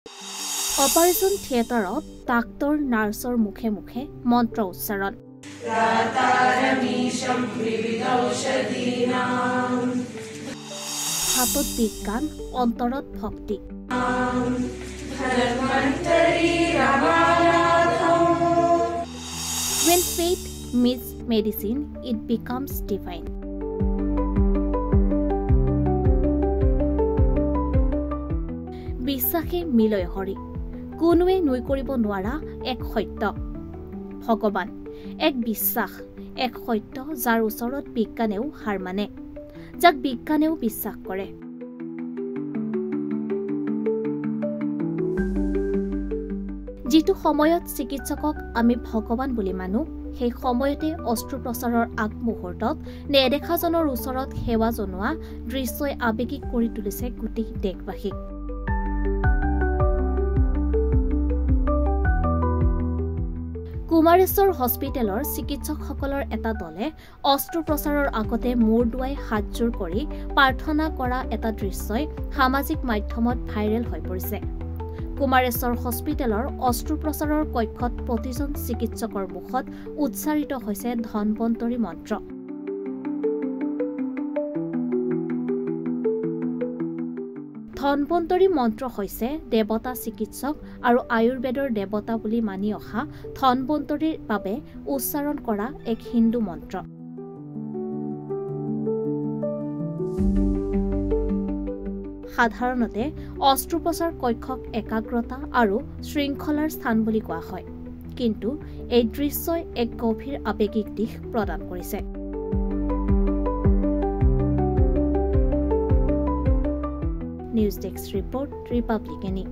Operation থিয়েটাৰত doctor নাৰ্ছৰ মুখে মুখে মন্ত্ৰ উচ্চাৰণ হাতত বিজ্ঞান অন্তৰত ভক্তি When faith meets medicine, it becomes divine. বিশ্বাসে মিলয় হৰি কোনোৱে নুই কৰিব নোৱাৰা এক সত্য ভগৱান এক বিশ্বাস এক সত্য যাৰ ওচৰত বিজ্ঞানেও হাৰ মানে যাক বিজ্ঞানেও বিশ্বাস কৰে যিটো সময়ত চিকিৎসকক আমি ভগৱান বুলি মানো সেই সময়তে অস্ত্ৰোপচাৰৰ আগমুহূৰ্তত নেদেখাজনৰ ওচৰত সেৱা জনোৱা দৃশ্যই আবেগিক কৰি তুলিছে গোটেই দেশবাসীক কুমাৰেশ্বৰ হস্পিটেলৰ চিকিৎসকসকলৰ এটা দলে অস্ত্ৰোপচাৰৰ আগতে মূৰ দুৱাই হাতজোৰ কৰি প্ৰাৰ্থনা কৰা এটা দৃশ্যই সামাজিক মাধ্যমত ভাইৰেল হৈ পৰিছে কুমাৰেশ্বৰ হস্পিটেলৰ অস্ত্ৰোপচাৰৰ কক্ষত প্ৰতিজন চিকিৎসকৰ মুখত উচ্চাৰিত হৈছে ধনৱন্তৰী মন্ত্ৰ ধনৱন্তৰী মন্ত্ৰ হৈছে দেৱতা চিকিৎসক আৰু আয়ুৰ্বেদৰ দেৱতা বুলি মানি অহা ধনৱন্তৰীৰ বাবে উচ্চাৰণ কৰা এক হিন্দু মন্ত্ৰ সাধাৰণতে অস্ত্ৰোপচাৰ কক্ষক একাগ্ৰতা আৰু শৃংখলাৰ স্থান বুলি কোৱা হয় কিন্তু এই দৃশ্যই এক গভীৰ আবেগিক দিশ প্ৰদান কৰিছে নিউজ ডেস্ক ৰিপৰ্ট ৰিপাব্লিকানী